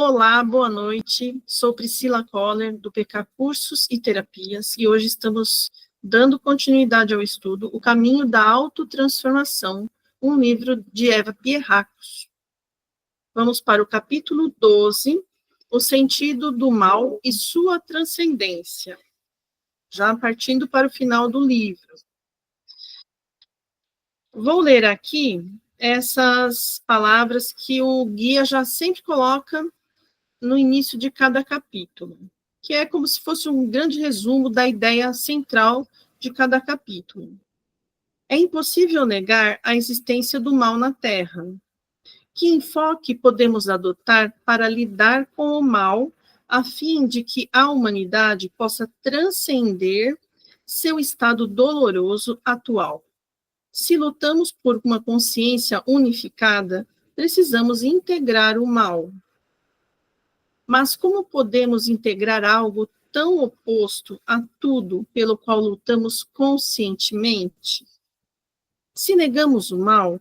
Olá, boa noite. Sou Priscila Koller, do PK Cursos e Terapias, e hoje estamos dando continuidade ao estudo O Caminho da Autotransformação, um livro de Eva Pierrakos. Vamos para o capítulo 12, O Sentido do Mal e Sua Transcendência, já partindo para o final do livro. Vou ler aqui essas palavras que o guia já sempre coloca no início de cada capítulo, que é como se fosse um grande resumo da ideia central de cada capítulo. É impossível negar a existência do mal na Terra. Que enfoque podemos adotar para lidar com o mal, a fim de que a humanidade possa transcender seu estado doloroso atual? Se lutamos por uma consciência unificada, precisamos integrar o mal. Mas como podemos integrar algo tão oposto a tudo pelo qual lutamos conscientemente? Se negamos o mal,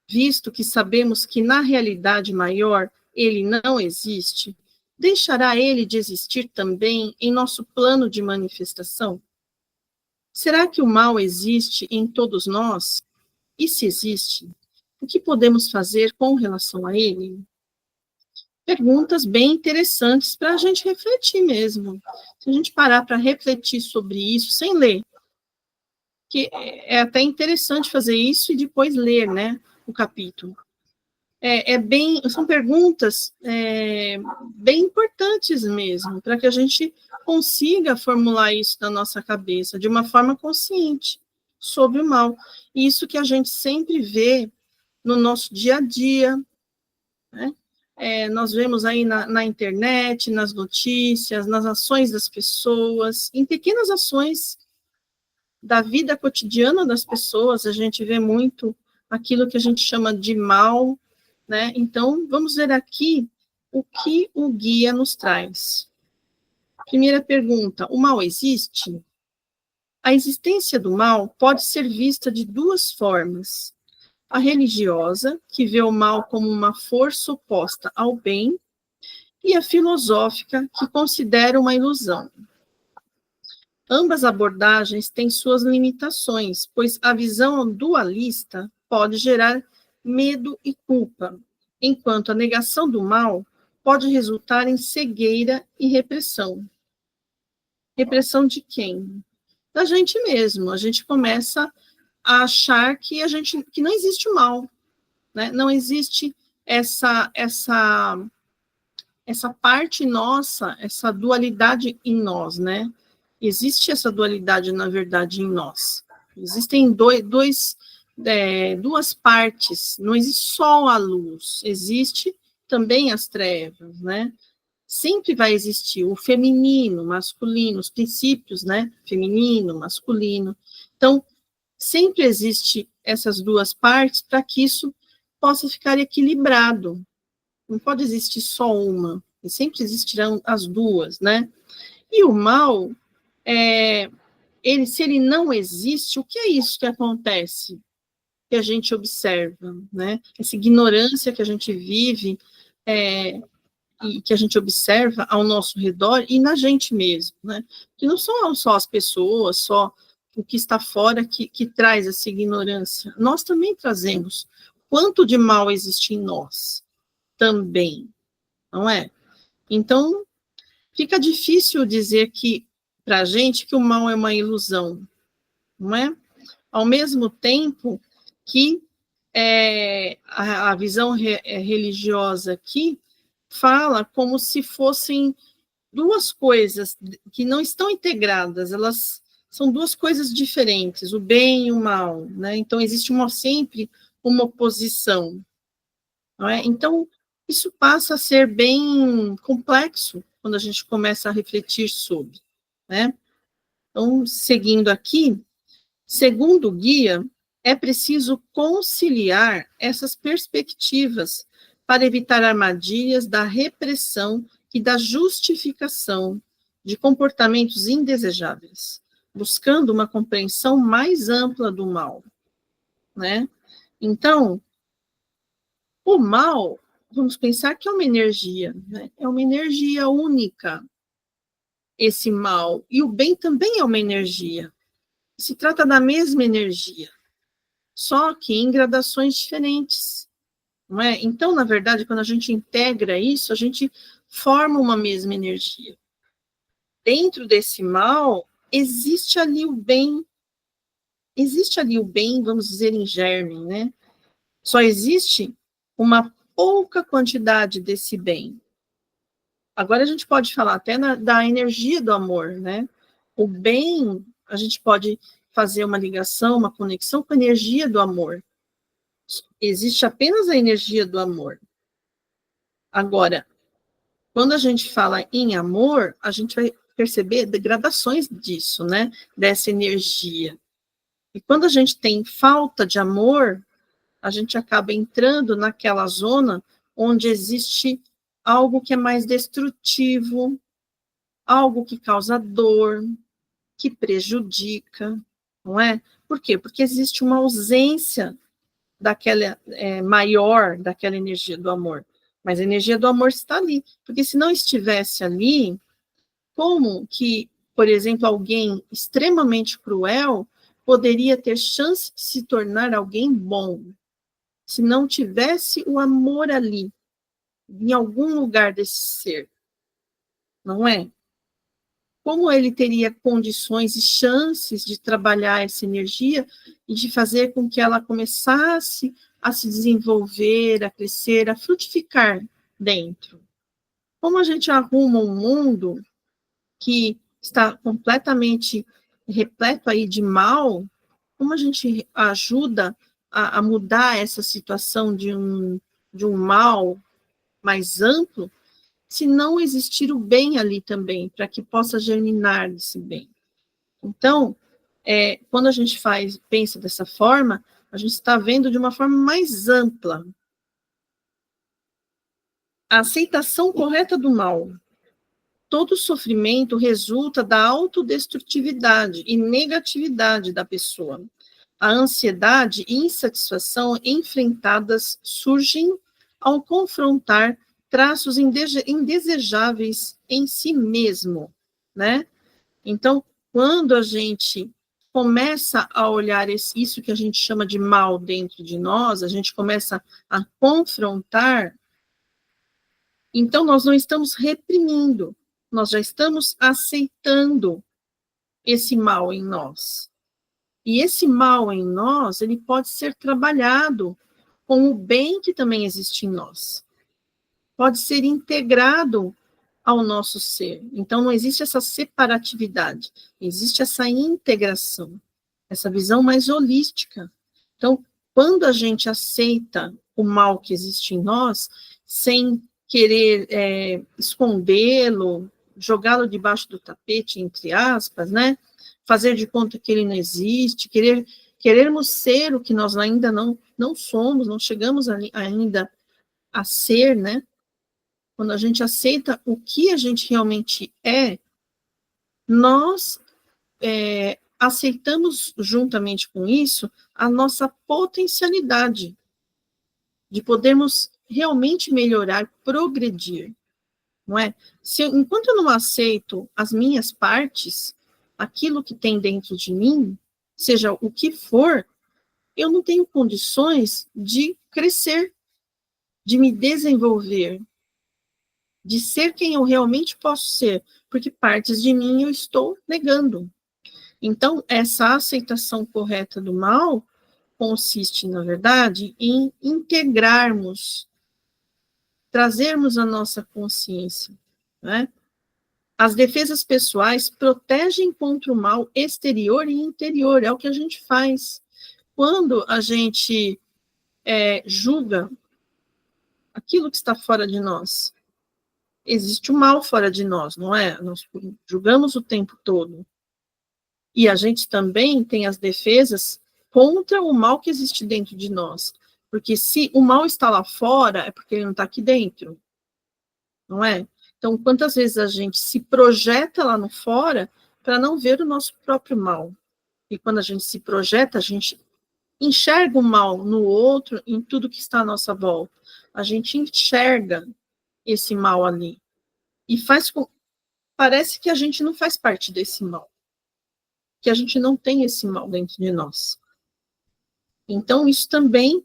visto que sabemos que na realidade maior ele não existe, deixará ele de existir também em nosso plano de manifestação? Será que o mal existe em todos nós? E se existe, o que podemos fazer com relação a ele? Perguntas bem interessantes para a gente refletir mesmo. Se a gente parar para refletir sobre isso sem ler, que é até interessante fazer isso e depois ler, né, o capítulo. São perguntas bem importantes mesmo, para que a gente consiga formular isso na nossa cabeça de uma forma consciente sobre o mal. Isso que a gente sempre vê no nosso dia a dia, né? Nós vemos aí na internet, nas notícias, nas ações das pessoas, em pequenas ações da vida cotidiana das pessoas, a gente vê muito aquilo que a gente chama de mal, né? Então, vamos ver aqui o que o guia nos traz. Primeira pergunta: o mal existe? A existência do mal pode ser vista de duas formas. A religiosa, que vê o mal como uma força oposta ao bem, e a filosófica, que considera uma ilusão. Ambas abordagens têm suas limitações, pois a visão dualista pode gerar medo e culpa, enquanto a negação do mal pode resultar em cegueira e repressão. Repressão de quem? Da gente mesmo. A gente começa a achar que não existe o mal, né? Não existe essa parte nossa, essa dualidade em nós, né? Existe essa dualidade, na verdade, em nós. Existem duas partes, não existe só a luz, existe também as trevas, né? Sempre vai existir o feminino, masculino, os princípios, né? Feminino, masculino. Então, sempre existe essas duas partes para que isso possa ficar equilibrado. Não pode existir só uma, e sempre existirão as duas, né? E o mal, se ele não existe, o que é isso que acontece? Que a gente observa, né? Essa ignorância que a gente vive, e que a gente observa ao nosso redor e na gente mesmo, né? Que não são só as pessoas, só o que está fora que traz essa ignorância. Nós também trazemos. Quanto de mal existe em nós? Também, não é? Então, fica difícil dizer para a gente que o mal é uma ilusão, não é? Ao mesmo tempo que a visão religiosa aqui fala como se fossem duas coisas que não estão integradas, elas são duas coisas diferentes, o bem e o mal, né? Então, existe sempre uma oposição, não é? Então, isso passa a ser bem complexo quando a gente começa a refletir sobre, né? Então, seguindo aqui, segundo o guia, é preciso conciliar essas perspectivas para evitar armadilhas da repressão e da justificação de comportamentos indesejáveis, buscando uma compreensão mais ampla do mal, né? Então, o mal vamos pensar que é uma energia, né? É uma energia única, esse mal. E o bem também é uma energia. Se trata da mesma energia, só que em gradações diferentes, não é? Então, na verdade, quando a gente integra isso, a gente forma uma mesma energia. Dentro desse mal, existe ali o bem, vamos dizer, em germe, né? Só existe uma pouca quantidade desse bem. Agora a gente pode falar até da energia do amor, né? O bem, a gente pode fazer uma ligação, uma conexão com a energia do amor. Existe apenas a energia do amor. Agora, quando a gente fala em amor, a gente vai perceber degradações disso, né? Dessa energia. E quando a gente tem falta de amor, a gente acaba entrando naquela zona onde existe algo que é mais destrutivo, algo que causa dor, que prejudica, não é? Por quê? Porque existe uma ausência daquela maior, daquela energia do amor. Mas a energia do amor está ali, porque se não estivesse ali, como que, por exemplo, alguém extremamente cruel poderia ter chance de se tornar alguém bom, se não tivesse o amor ali, em algum lugar desse ser, não é? Como ele teria condições e chances de trabalhar essa energia e de fazer com que ela começasse a se desenvolver, a crescer, a frutificar dentro? Como a gente arruma um mundo que está completamente repleto aí de mal, como a gente ajuda a mudar essa situação de um mal mais amplo, se não existir o bem ali também, para que possa germinar esse bem? Então, quando a gente pensa dessa forma, a gente está vendo de uma forma mais ampla a aceitação correta do mal. Todo sofrimento resulta da autodestrutividade e negatividade da pessoa. A ansiedade e insatisfação enfrentadas surgem ao confrontar traços indesejáveis em si mesmo, né? Então, quando a gente começa a olhar isso que a gente chama de mal dentro de nós, a gente começa a confrontar, então nós não estamos reprimindo, nós já estamos aceitando esse mal em nós. E esse mal em nós, ele pode ser trabalhado com o bem que também existe em nós. Pode ser integrado ao nosso ser. Então, não existe essa separatividade, existe essa integração, essa visão mais holística. Então, quando a gente aceita o mal que existe em nós, sem querer escondê-lo, jogá-lo debaixo do tapete, entre aspas, né? Fazer de conta que ele não existe, querermos ser o que nós ainda não somos, não chegamos ainda a ser, né? Quando a gente aceita o que a gente realmente nós aceitamos juntamente com isso a nossa potencialidade de podermos realmente melhorar, progredir, não é? Enquanto eu não aceito as minhas partes, aquilo que tem dentro de mim, seja o que for, eu não tenho condições de crescer, de me desenvolver, de ser quem eu realmente posso ser, porque partes de mim eu estou negando. Então, essa aceitação correta do mal consiste, na verdade, em integrarmos, trazermos a nossa consciência, né? As defesas pessoais protegem contra o mal exterior e interior, é o que a gente faz. Quando a gente julga aquilo que está fora de nós, existe o mal fora de nós, não é? Nós julgamos o tempo todo. E a gente também tem as defesas contra o mal que existe dentro de nós. Porque se o mal está lá fora, é porque ele não está aqui dentro, não é? Então, quantas vezes a gente se projeta lá no fora para não ver o nosso próprio mal? E quando a gente se projeta, a gente enxerga o mal no outro, em tudo que está à nossa volta. A gente enxerga esse mal ali. E parece que a gente não faz parte desse mal. Que a gente não tem esse mal dentro de nós. Então, isso também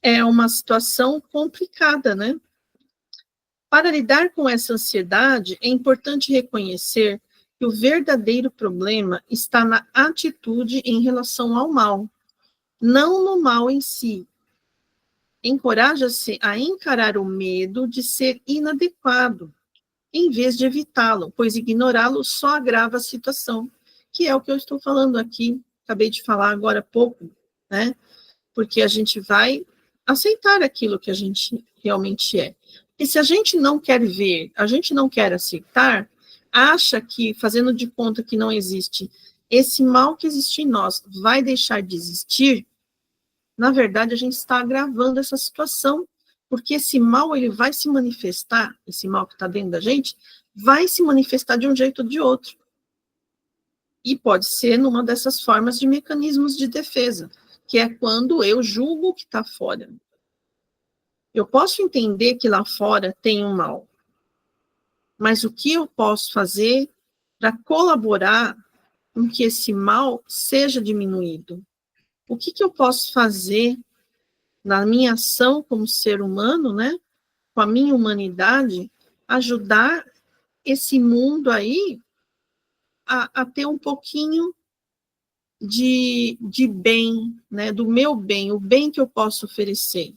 é uma situação complicada, né? Para lidar com essa ansiedade, é importante reconhecer que o verdadeiro problema está na atitude em relação ao mal, não no mal em si. Encoraja-se a encarar o medo de ser inadequado, em vez de evitá-lo, pois ignorá-lo só agrava a situação, que é o que eu estou falando aqui, acabei de falar agora há pouco, né? Porque a gente vai aceitar aquilo que a gente realmente é. E se a gente não quer ver, a gente não quer aceitar, acha que, fazendo de conta que não existe, esse mal que existe em nós vai deixar de existir, na verdade, a gente está agravando essa situação, porque esse mal, ele vai se manifestar, esse mal que está dentro da gente, vai se manifestar de um jeito ou de outro. E pode ser numa dessas formas de mecanismos de defesa, que é quando eu julgo o que está fora. Eu posso entender que lá fora tem um mal, mas o que eu posso fazer para colaborar com que esse mal seja diminuído? O que eu posso fazer na minha ação como ser humano, né, com a minha humanidade, ajudar esse mundo aí a ter um pouquinho de bem, né, do meu bem, o bem que eu posso oferecer.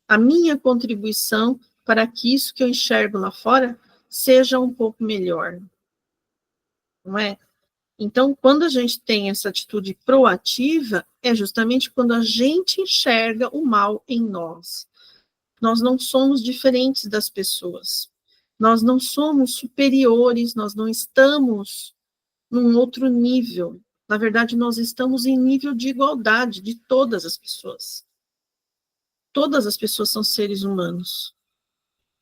A minha contribuição para que isso que eu enxergo lá fora seja um pouco melhor, não é? Então, quando a gente tem essa atitude proativa, é justamente quando a gente enxerga o mal em nós. Nós não somos diferentes das pessoas. Nós não somos superiores, nós não estamos num outro nível. Na verdade, nós estamos em nível de igualdade de todas as pessoas. Todas as pessoas são seres humanos.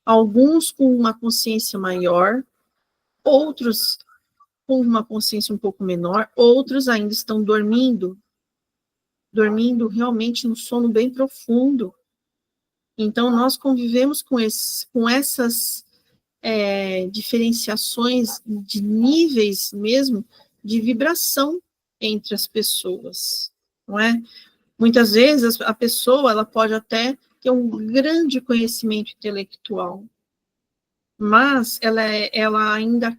Alguns com uma consciência maior, outros com uma consciência um pouco menor, outros ainda estão dormindo realmente no sono bem profundo. Então, nós convivemos com essas diferenciações de níveis mesmo de vibração entre as pessoas, não é? Muitas vezes a pessoa ela pode até ter um grande conhecimento intelectual, mas ela ainda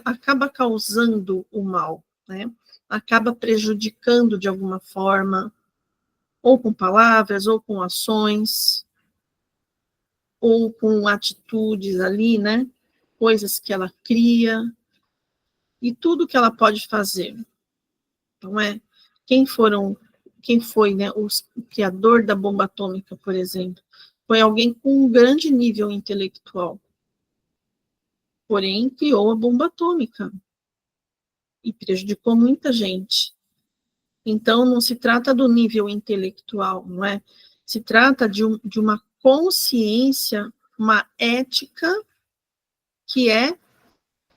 acaba causando o mal, né? Acaba prejudicando de alguma forma, ou com palavras, ou com ações, ou com atitudes ali, né? Coisas que ela cria, e tudo que ela pode fazer, não é? Quem foi, né, o criador da bomba atômica, por exemplo, foi alguém com um grande nível intelectual, porém criou a bomba atômica e prejudicou muita gente. Então, não se trata do nível intelectual, não é? Se trata de uma consciência, uma ética que é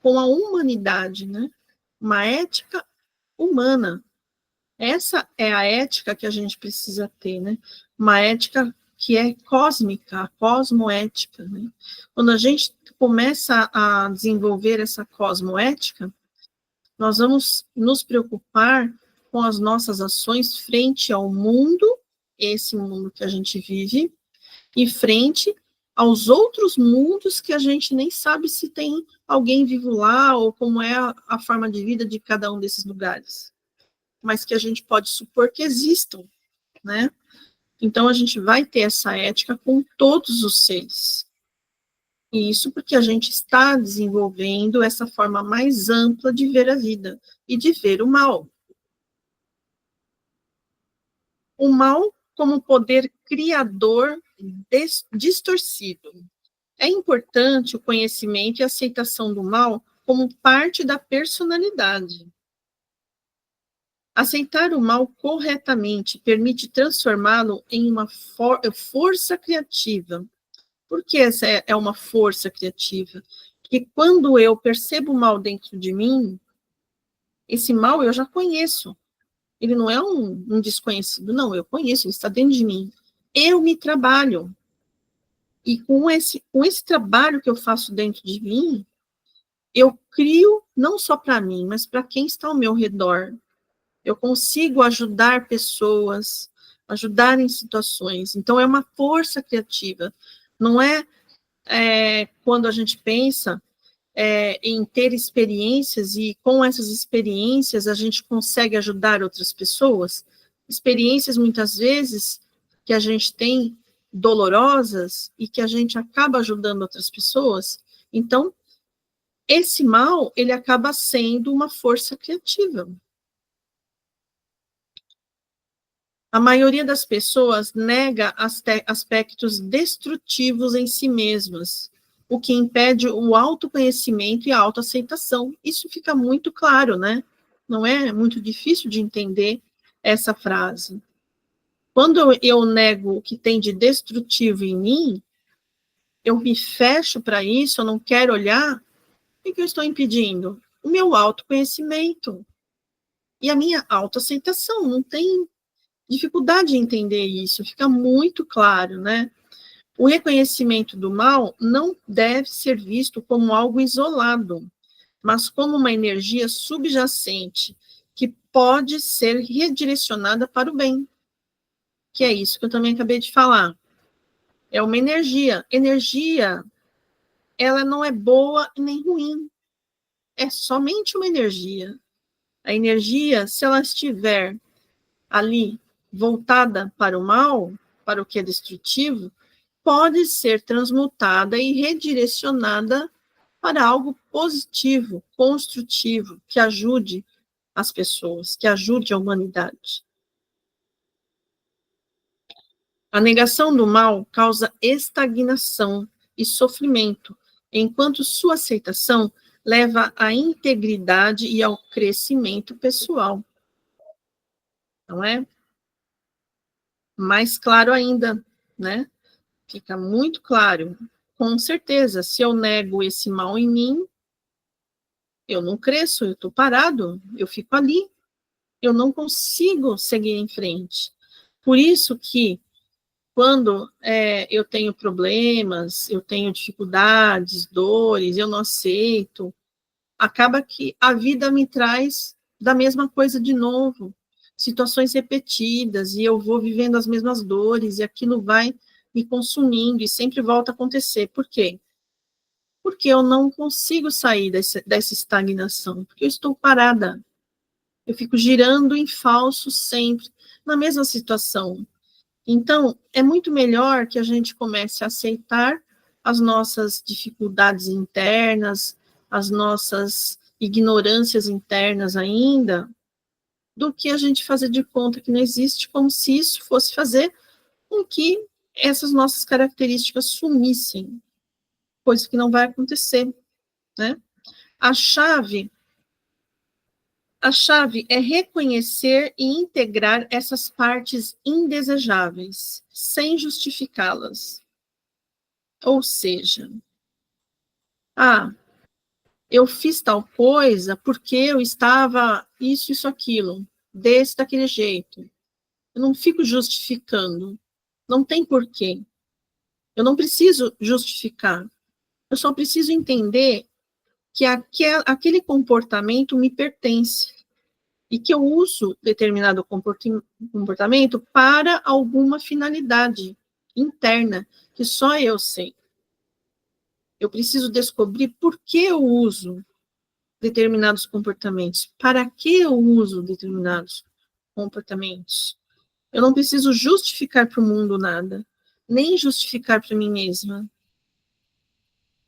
com a humanidade, né? Uma ética humana. Essa é a ética que a gente precisa ter, né? Uma ética que é cósmica, a cosmoética, né? Quando a gente começa a desenvolver essa cosmoética, nós vamos nos preocupar com as nossas ações frente ao mundo, esse mundo que a gente vive, e frente aos outros mundos que a gente nem sabe se tem alguém vivo lá ou como é a forma de vida de cada um desses lugares, mas que a gente pode supor que existam, né? Então a gente vai ter essa ética com todos os seres. E isso porque a gente está desenvolvendo essa forma mais ampla de ver a vida e de ver o mal. O mal como poder criador distorcido. É importante o conhecimento e a aceitação do mal como parte da personalidade. Aceitar o mal corretamente permite transformá-lo em uma força criativa. Por que essa é uma força criativa? Porque quando eu percebo o mal dentro de mim, esse mal eu já conheço. Ele não é um desconhecido, não, eu conheço, ele está dentro de mim. Eu me trabalho. E com esse trabalho que eu faço dentro de mim, eu crio não só para mim, mas para quem está ao meu redor. Eu consigo ajudar pessoas, ajudar em situações. Então, é uma força criativa. Não é quando a gente pensa em ter experiências e com essas experiências a gente consegue ajudar outras pessoas. Experiências, muitas vezes, que a gente tem dolorosas e que a gente acaba ajudando outras pessoas. Então, esse mal, ele acaba sendo uma força criativa. A maioria das pessoas nega aspectos destrutivos em si mesmas, o que impede o autoconhecimento e a autoaceitação. Isso fica muito claro, né? Não é muito difícil de entender essa frase. Quando eu nego o que tem de destrutivo em mim, eu me fecho para isso, eu não quero olhar, o que eu estou impedindo? O meu autoconhecimento e a minha autoaceitação. Não tem dificuldade em entender isso, fica muito claro, né? O reconhecimento do mal não deve ser visto como algo isolado, mas como uma energia subjacente que pode ser redirecionada para o bem, que é isso que eu também acabei de falar. É uma energia. Energia, ela não é boa nem ruim, é somente uma energia. A energia, se ela estiver ali voltada para o mal, para o que é destrutivo, pode ser transmutada e redirecionada para algo positivo, construtivo, que ajude as pessoas, que ajude a humanidade. A negação do mal causa estagnação e sofrimento, enquanto sua aceitação leva à integridade e ao crescimento pessoal. Não é? Mais claro ainda, né? Fica muito claro. Com certeza, se eu nego esse mal em mim, eu não cresço, eu estou parado, eu fico ali, eu não consigo seguir em frente. Por isso que, quando eu tenho problemas, eu tenho dificuldades, dores, eu não aceito, acaba que a vida me traz da mesma coisa de novo, situações repetidas, e eu vou vivendo as mesmas dores, e aquilo vai me consumindo, e sempre volta a acontecer. Por quê? Porque eu não consigo sair dessa estagnação, porque eu estou parada. Eu fico girando em falso sempre, na mesma situação. Então, é muito melhor que a gente comece a aceitar as nossas dificuldades internas, as nossas ignorâncias internas ainda, do que a gente fazer de conta que não existe, como se isso fosse fazer com que essas nossas características sumissem, coisa que não vai acontecer, né? A chave A chave é reconhecer e integrar essas partes indesejáveis, sem justificá-las. Ou seja, eu fiz tal coisa porque eu estava isso, aquilo, daquele jeito. Eu não fico justificando. Não tem porquê. Eu não preciso justificar. Eu só preciso entender que aquele comportamento me pertence. E que eu uso determinado comportamento para alguma finalidade interna, que só eu sei. Eu preciso descobrir por que eu uso determinados comportamentos, para que eu uso determinados comportamentos. Eu não preciso justificar para o mundo nada, nem justificar para mim mesma,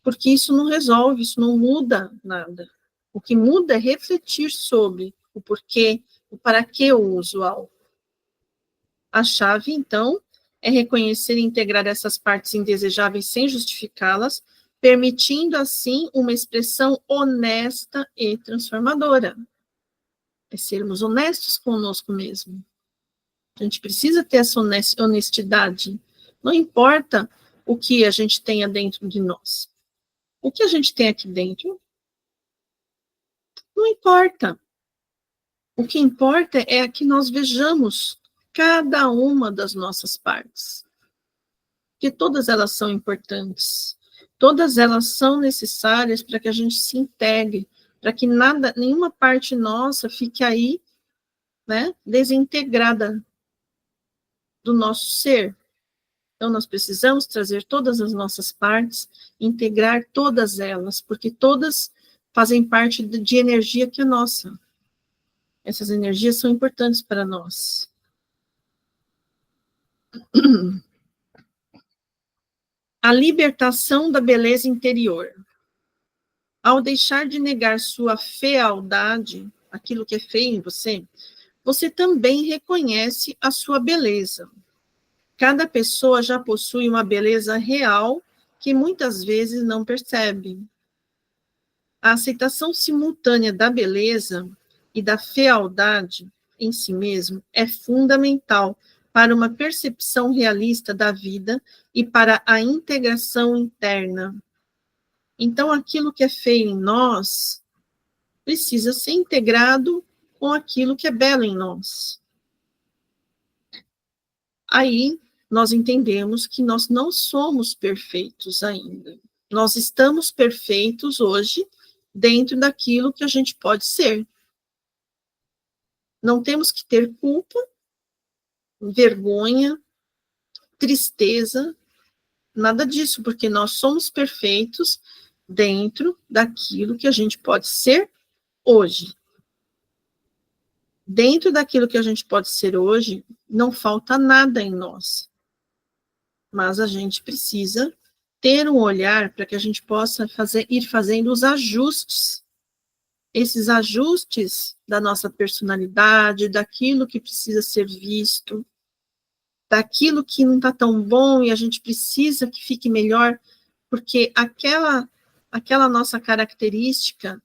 porque isso não resolve, isso não muda nada. O que muda é refletir sobre o porquê, o para que eu uso algo. A chave, então, é reconhecer e integrar essas partes indesejáveis sem justificá-las, permitindo, assim, uma expressão honesta e transformadora. É sermos honestos conosco mesmo. A gente precisa ter essa honestidade. Não importa o que a gente tenha dentro de nós. O que a gente tem aqui dentro, não importa. O que importa é que nós vejamos cada uma das nossas partes. porque todas elas são importantes. Todas elas são necessárias para que a gente se integre, para que nenhuma parte nossa fique aí, né, desintegrada do nosso ser. Então, nós precisamos trazer todas as nossas partes, integrar todas elas, porque todas fazem parte de energia que é nossa. Essas energias são importantes para nós. A libertação da beleza interior. Ao deixar de negar sua fealdade, aquilo que é feio em você, você também reconhece a sua beleza. Cada pessoa já possui uma beleza real que muitas vezes não percebe. A aceitação simultânea da beleza e da fealdade em si mesmo é fundamental para uma percepção realista da vida e para a integração interna. Então, aquilo que é feio em nós precisa ser integrado com aquilo que é belo em nós. Aí, nós entendemos que nós não somos perfeitos ainda. Nós estamos perfeitos hoje dentro daquilo que a gente pode ser. Não temos que ter culpa, vergonha, tristeza, nada disso, porque nós somos perfeitos dentro daquilo que a gente pode ser hoje. Dentro daquilo que a gente pode ser hoje, não falta nada em nós. Mas a gente precisa ter um olhar para que a gente possa ir fazendo os ajustes. Esses ajustes da nossa personalidade, daquilo que precisa ser visto, daquilo que não está tão bom e a gente precisa que fique melhor, porque aquela nossa característica,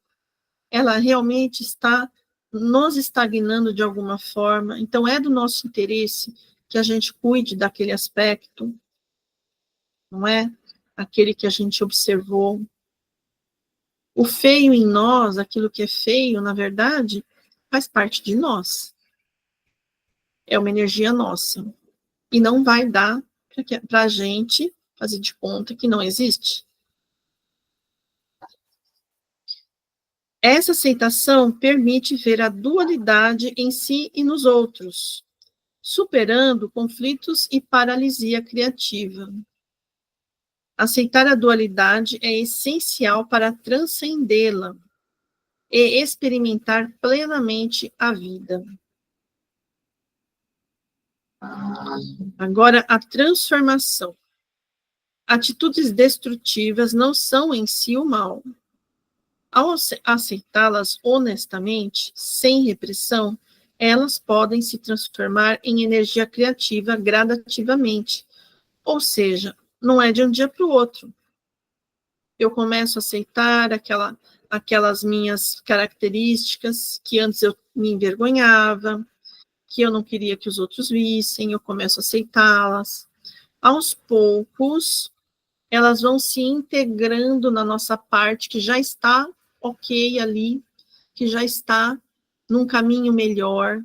ela realmente está nos estagnando de alguma forma, então é do nosso interesse que a gente cuide daquele aspecto, não é? Aquele que a gente observou. O feio em nós, aquilo que é feio, na verdade, faz parte de nós. É uma energia nossa. E não vai dar para a gente fazer de conta que não existe. Essa aceitação permite ver a dualidade em si e nos outros, superando conflitos e paralisia criativa. Aceitar a dualidade é essencial para transcendê-la e experimentar plenamente a vida. Agora, a transformação. Atitudes destrutivas não são em si o mal. Ao aceitá-las honestamente, sem repressão, elas podem se transformar em energia criativa gradativamente. Ou seja, não é de um dia para o outro. Eu começo a aceitar aquelas minhas características que antes eu me envergonhava, que eu não queria que os outros vissem, eu começo a aceitá-las. Aos poucos, elas vão se integrando na nossa parte que já está ok ali, que já está num caminho melhor,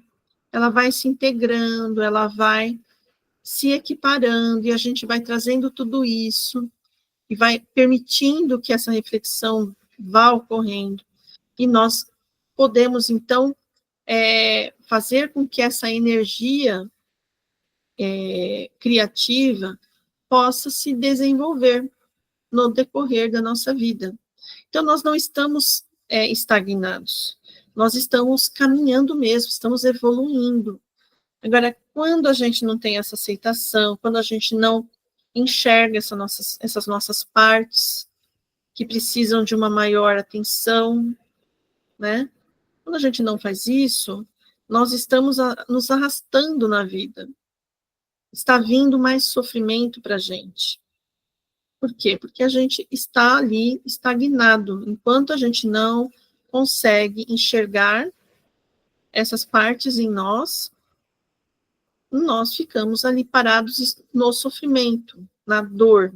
ela vai se integrando, ela vai se equiparando, e a gente vai trazendo tudo isso, e vai permitindo que essa reflexão vá ocorrendo, e nós podemos, então, fazer com que essa energia criativa possa se desenvolver no decorrer da nossa vida. Então, nós não estamos estagnados, nós estamos caminhando mesmo, estamos evoluindo. Agora, quando a gente não tem essa aceitação, quando a gente não enxerga essas nossas partes que precisam de uma maior atenção, né? Quando a gente não faz isso, nós estamos nos arrastando na vida. Está vindo mais sofrimento para a gente. Por quê? Porque a gente está ali estagnado, enquanto a gente não consegue enxergar essas partes em nós ficamos ali parados no sofrimento, na dor.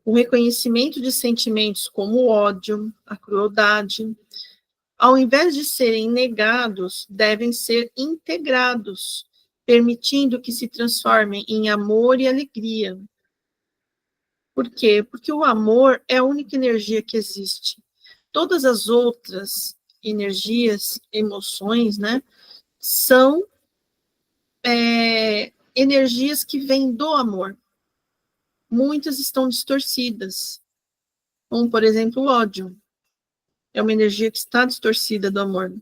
O reconhecimento de sentimentos como o ódio, a crueldade, ao invés de serem negados, devem ser integrados, permitindo que se transformem em amor e alegria. Por quê? Porque o amor é a única energia que existe. Todas as outras energias, emoções, né, são energias que vêm do amor. Muitas estão distorcidas, como, por exemplo, o ódio. É uma energia que está distorcida do amor.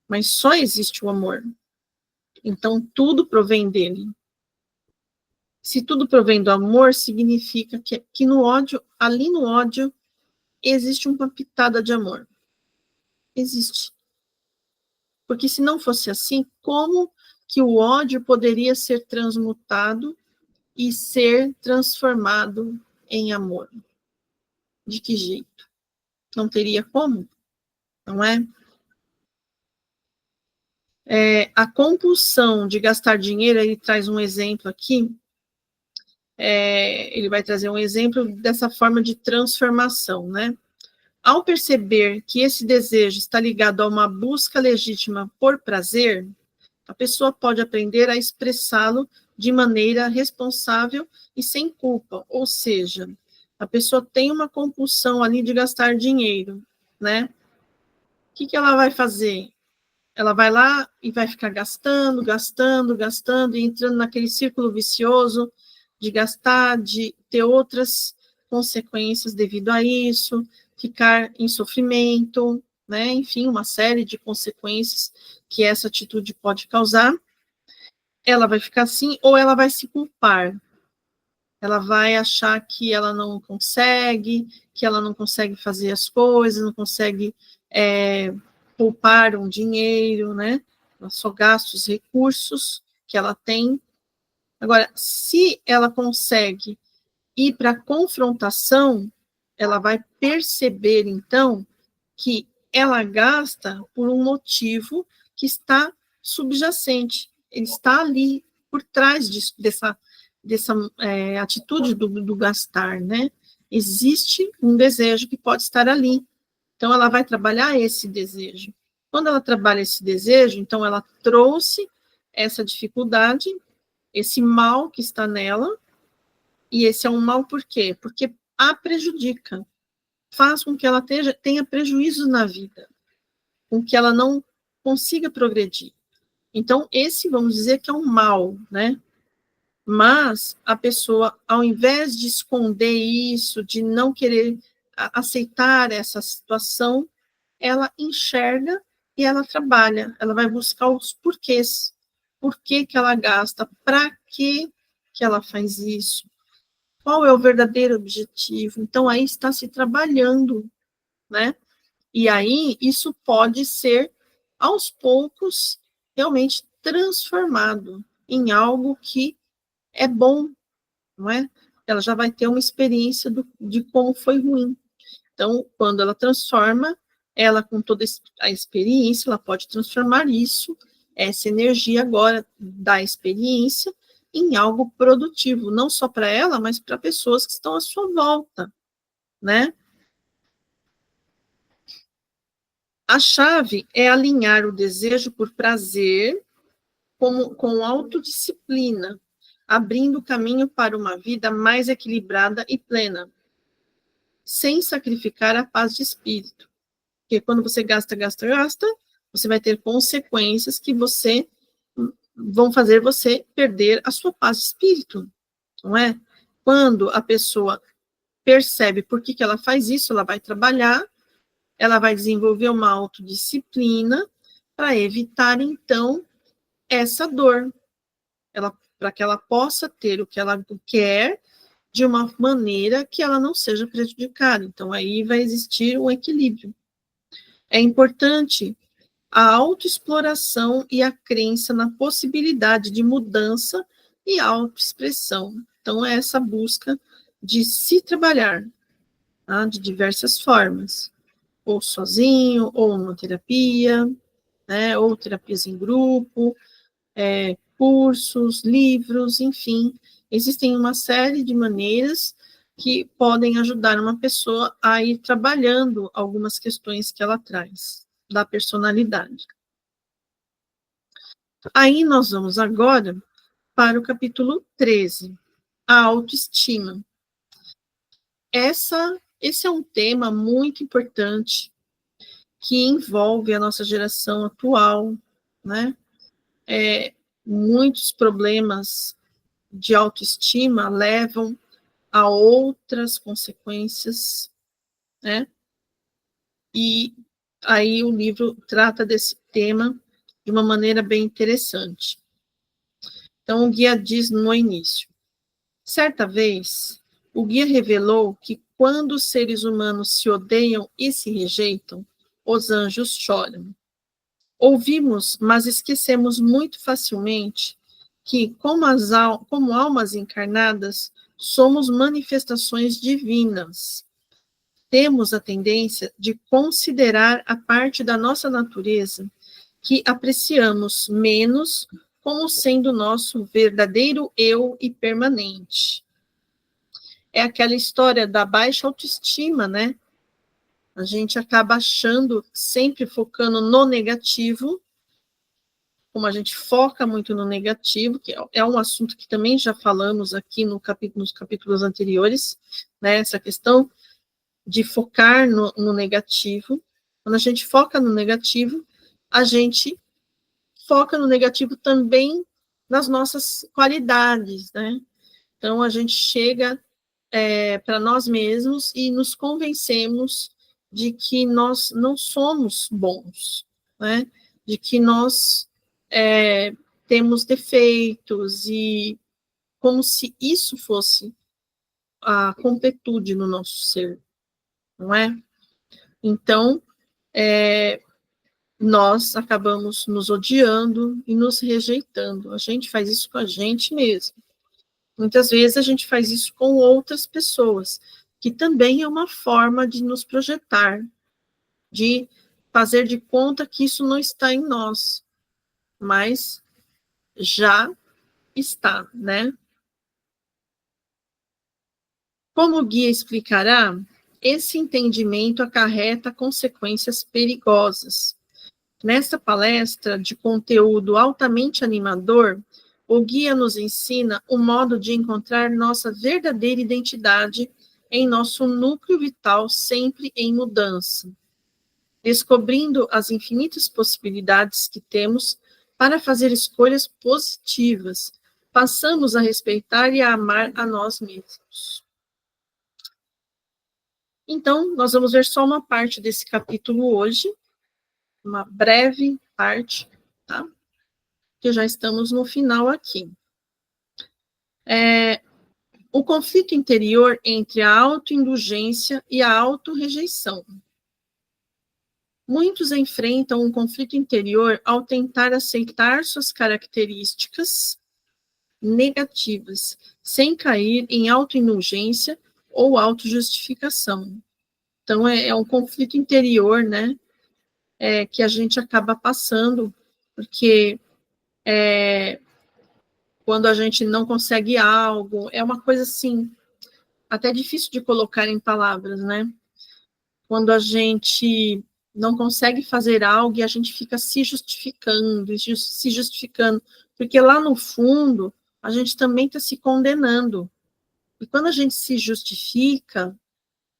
Mas só existe o amor. Então, tudo provém dele. Se tudo provém do amor, significa que no ódio, ali no ódio, existe uma pitada de amor. Existe. Porque se não fosse assim, como que o ódio poderia ser transmutado e ser transformado em amor? De que jeito? Não teria como, não é? A compulsão de gastar dinheiro, ele traz um exemplo aqui, ele vai trazer um exemplo dessa forma de transformação, né? Ao perceber que esse desejo está ligado a uma busca legítima por prazer, a pessoa pode aprender a expressá-lo de maneira responsável e sem culpa, ou seja, a pessoa tem uma compulsão ali de gastar dinheiro, né? O que ela vai fazer? Ela vai lá e vai ficar gastando, gastando, gastando, e entrando naquele círculo vicioso de gastar, de ter outras consequências devido a isso, ficar em sofrimento, né? Enfim, uma série de consequências que essa atitude pode causar. Ela vai ficar assim, ou ela vai se culpar. Ela vai achar que ela não consegue, que ela não consegue fazer as coisas, não consegue poupar um dinheiro, né? Ela só gasta os recursos que ela tem. Agora, se ela consegue ir para a confrontação, ela vai perceber, então, que ela gasta por um motivo que está subjacente, ele está ali por trás dessa atitude do gastar, né? Existe um desejo que pode estar ali. Então, ela vai trabalhar esse desejo. Quando ela trabalha esse desejo, então, ela trouxe essa dificuldade, esse mal que está nela, e esse é um mal por quê? Porque a prejudica, faz com que ela tenha prejuízos na vida, com que ela não consiga progredir. Então, esse, vamos dizer que é um mal, né? Mas a pessoa, ao invés de esconder isso, de não querer aceitar essa situação, ela enxerga e ela trabalha, ela vai buscar os porquês. Por que que ela gasta? Para que ela faz isso? Qual é o verdadeiro objetivo? Então, aí está se trabalhando, né? E aí, isso pode ser, aos poucos, realmente transformado em algo que é bom, não é? Ela já vai ter uma experiência de como foi ruim. Então, quando ela transforma, ela com toda a experiência, ela pode transformar isso, essa energia agora da experiência, em algo produtivo, não só para ela, mas para pessoas que estão à sua volta, né? A chave é alinhar o desejo por prazer com autodisciplina, abrindo caminho para uma vida mais equilibrada e plena, sem sacrificar a paz de espírito. Porque quando você gasta, gasta, gasta, você vai ter consequências que vão fazer você perder a sua paz de espírito, não é? Quando a pessoa percebe por que ela faz isso, ela vai trabalhar, ela vai desenvolver uma autodisciplina para evitar, então, essa dor, para que ela possa ter o que ela quer de uma maneira que ela não seja prejudicada. Então, aí vai existir um equilíbrio. É importante a autoexploração e a crença na possibilidade de mudança e autoexpressão. Então, é essa busca de se trabalhar, tá? De diversas formas, ou sozinho, ou numa terapia, né? Ou terapias em grupo, cursos, livros, enfim, existem uma série de maneiras que podem ajudar uma pessoa a ir trabalhando algumas questões que ela traz da personalidade. Aí nós vamos agora para o capítulo 13, a autoestima. esse é um tema muito importante que envolve a nossa geração atual, né? Muitos problemas de autoestima levam a outras consequências, né? E aí o livro trata desse tema de uma maneira bem interessante. Então, o guia diz no início: certa vez, o guia revelou que quando os seres humanos se odeiam e se rejeitam, os anjos choram. Ouvimos, mas esquecemos muito facilmente que, como almas encarnadas, somos manifestações divinas. Temos a tendência de considerar a parte da nossa natureza que apreciamos menos como sendo nosso verdadeiro eu e permanente. É aquela história da baixa autoestima, né? A gente acaba achando, sempre focando no negativo, como a gente foca muito no negativo, que é um assunto que também já falamos aqui nos capítulos anteriores, né? Essa questão de focar no negativo. Quando a gente foca no negativo, a gente foca no negativo também nas nossas qualidades, né? Então, a gente chega para nós mesmos e nos convencemos de que nós não somos bons, né? De que nós temos defeitos, e como se isso fosse a completude no nosso ser, não é? Então, nós acabamos nos odiando e nos rejeitando. A gente faz isso com a gente mesmo. Muitas vezes a gente faz isso com outras pessoas, que também é uma forma de nos projetar, de fazer de conta que isso não está em nós, mas já está, né? Como o guia explicará, esse entendimento acarreta consequências perigosas. Nesta palestra de conteúdo altamente animador, o guia nos ensina o modo de encontrar nossa verdadeira identidade em nosso núcleo vital, sempre em mudança, descobrindo as infinitas possibilidades que temos para fazer escolhas positivas. Passamos a respeitar e a amar a nós mesmos. Então, nós vamos ver só uma parte desse capítulo hoje, uma breve parte, tá? Que já estamos no final aqui. O conflito interior entre a autoindulgência e a autorrejeição. Muitos enfrentam um conflito interior ao tentar aceitar suas características negativas, sem cair em autoindulgência ou autojustificação. Então, é um conflito interior, né? Que a gente acaba passando, porque quando a gente não consegue algo, é uma coisa assim, até difícil de colocar em palavras, né? Quando a gente não consegue fazer algo e a gente fica se justificando, porque lá no fundo a gente também está se condenando. E quando a gente se justifica,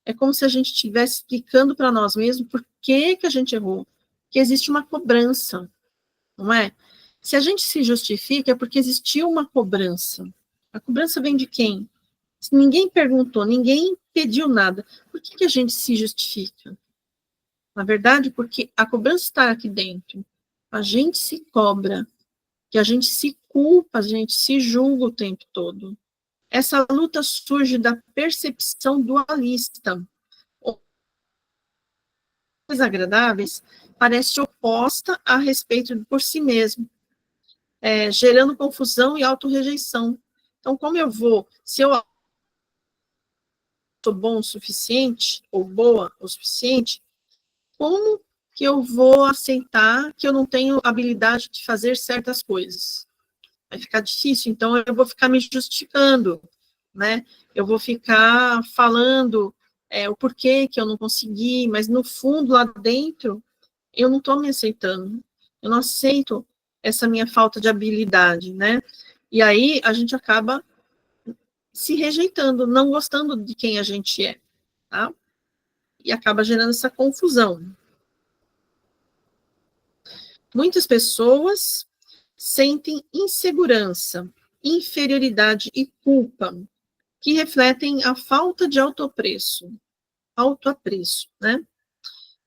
é como se a gente estivesse explicando para nós mesmos por que a gente errou. Que existe uma cobrança, não é? Se a gente se justifica, é porque existiu uma cobrança. A cobrança vem de quem? Se ninguém perguntou, ninguém pediu nada, por que a gente se justifica? Na verdade, porque a cobrança está aqui dentro. A gente se cobra, que a gente se culpa, a gente se julga o tempo todo. Essa luta surge da percepção dualista. Desagradáveis parece oposta a respeito por si mesmo, gerando confusão e autorrejeição. Então, como eu vou, se eu sou bom o suficiente, ou boa o suficiente, como que eu vou aceitar que eu não tenho habilidade de fazer certas coisas? Vai ficar difícil, então eu vou ficar me justificando, né? Eu vou ficar falando o porquê que eu não consegui, mas no fundo, lá dentro, eu não estou me aceitando. Eu não aceito essa minha falta de habilidade, né? E aí a gente acaba se rejeitando, não gostando de quem a gente é. tá? E acaba gerando essa confusão. Muitas pessoas sentem insegurança, inferioridade e culpa, que refletem a falta de autoapreço, né?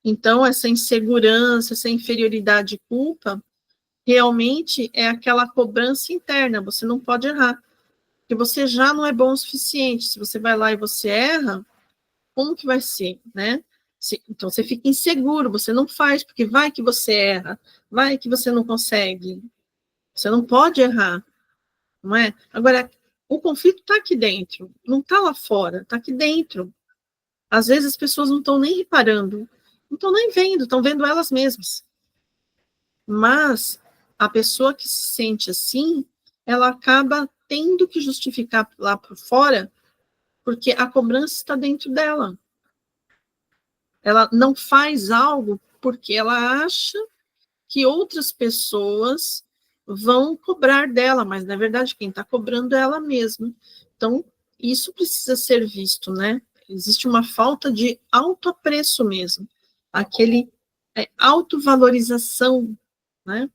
Então, essa insegurança, essa inferioridade e culpa, realmente é aquela cobrança interna, você não pode errar, porque você já não é bom o suficiente. Se você vai lá e você erra, como que vai ser, né? Então, você fica inseguro, você não faz, porque vai que você erra, vai que você não consegue. Você não pode errar, não é? Agora, o conflito está aqui dentro, não está lá fora, está aqui dentro. Às vezes as pessoas não estão nem reparando, não estão nem vendo, estão vendo elas mesmas. Mas a pessoa que se sente assim, ela acaba tendo que justificar lá por fora, porque a cobrança está dentro dela. Ela não faz algo porque ela acha que outras pessoas vão cobrar dela, mas na verdade quem está cobrando é ela mesma. Então, isso precisa ser visto, né? Existe uma falta de autoapreço mesmo, aquele autovalorização, né?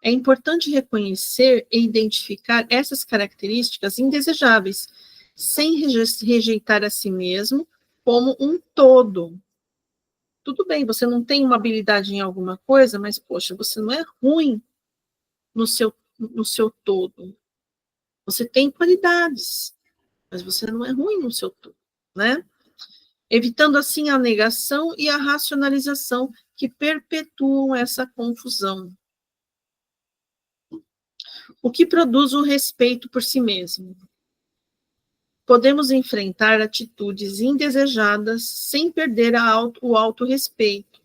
É importante reconhecer e identificar essas características indesejáveis, sem rejeitar a si mesmo como um todo. Tudo bem, você não tem uma habilidade em alguma coisa, mas, poxa, você não é ruim no seu todo. Você tem qualidades, mas você não é ruim no seu todo, né? Evitando, assim, a negação e a racionalização que perpetuam essa confusão. O que produz o respeito por si mesmo? Podemos enfrentar atitudes indesejadas sem perder o autorrespeito,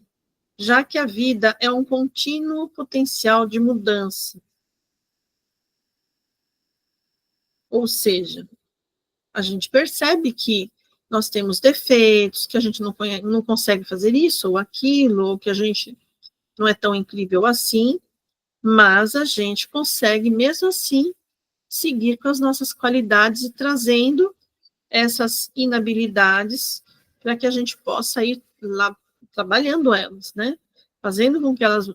já que a vida é um contínuo potencial de mudança. Ou seja, a gente percebe que nós temos defeitos, que a gente não consegue fazer isso ou aquilo, ou que a gente não é tão incrível assim, mas a gente consegue, mesmo assim, seguir com as nossas qualidades e trazendo essas inabilidades para que a gente possa ir lá trabalhando elas, né? Fazendo com que elas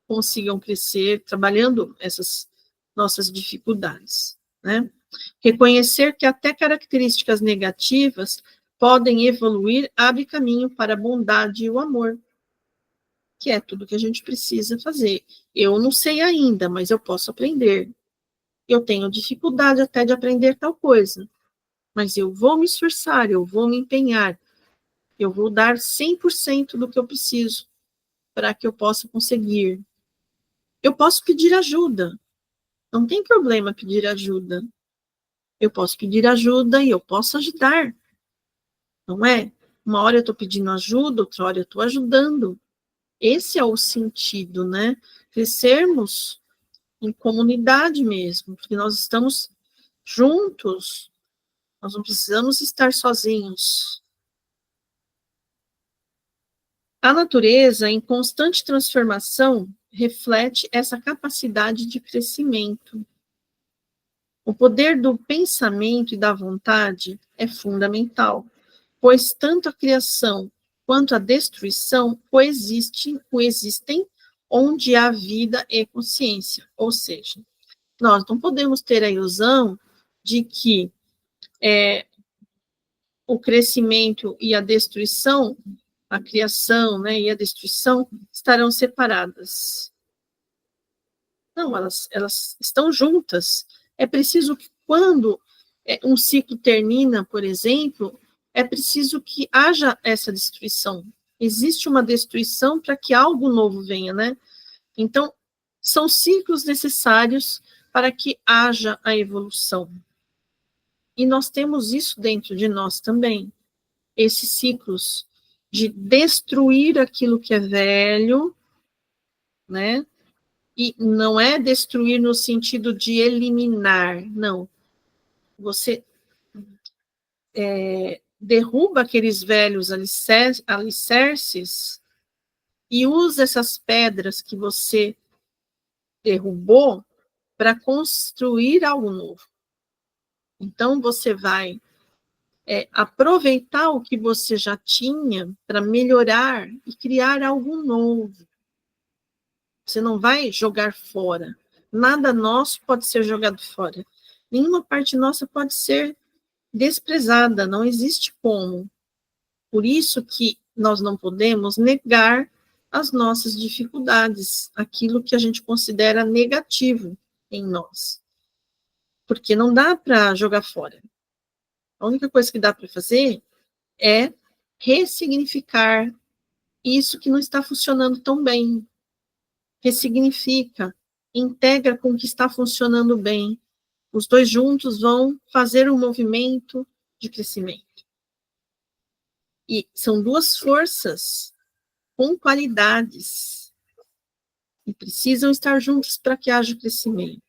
consigam crescer, trabalhando essas nossas dificuldades, né? Reconhecer que até características negativas podem evoluir abre caminho para a bondade e o amor, que é tudo que a gente precisa fazer. Eu não sei ainda, mas eu posso aprender. Eu tenho dificuldade até de aprender tal coisa, mas eu vou me esforçar, eu vou me empenhar, eu vou dar 100% do que eu preciso para que eu possa conseguir. Eu posso pedir ajuda, não tem problema pedir ajuda. Eu posso pedir ajuda e eu posso ajudar, não é? Uma hora eu estou pedindo ajuda, outra hora eu estou ajudando. Esse é o sentido, né? Crescermos em comunidade mesmo, porque nós estamos juntos, nós não precisamos estar sozinhos. A natureza, em constante transformação, reflete essa capacidade de crescimento. O poder do pensamento e da vontade é fundamental, pois tanto a criação quanto a destruição coexistem onde há vida e consciência. Ou seja, nós não podemos ter a ilusão de que o crescimento e a destruição, a criação, né, e a destruição estarão separadas. Não, elas estão juntas. É preciso que quando um ciclo termina, por exemplo, é preciso que haja essa destruição. Existe uma destruição para que algo novo venha, né? Então, são ciclos necessários para que haja a evolução. E nós temos isso dentro de nós também. Esses ciclos de destruir aquilo que é velho, né? E não é destruir no sentido de eliminar, não. Você derruba aqueles velhos alicerces e usa essas pedras que você derrubou para construir algo novo. Então, você vai É aproveitar o que você já tinha para melhorar e criar algo novo. Você não vai jogar fora. Nada nosso pode ser jogado fora. Nenhuma parte nossa pode ser desprezada, não existe como. Por isso que nós não podemos negar as nossas dificuldades, aquilo que a gente considera negativo em nós. Porque não dá para jogar fora. A única coisa que dá para fazer é ressignificar isso que não está funcionando tão bem. Ressignifica, integra com o que está funcionando bem. Os dois juntos vão fazer um movimento de crescimento. E são duas forças com qualidades e precisam estar juntos para que haja crescimento.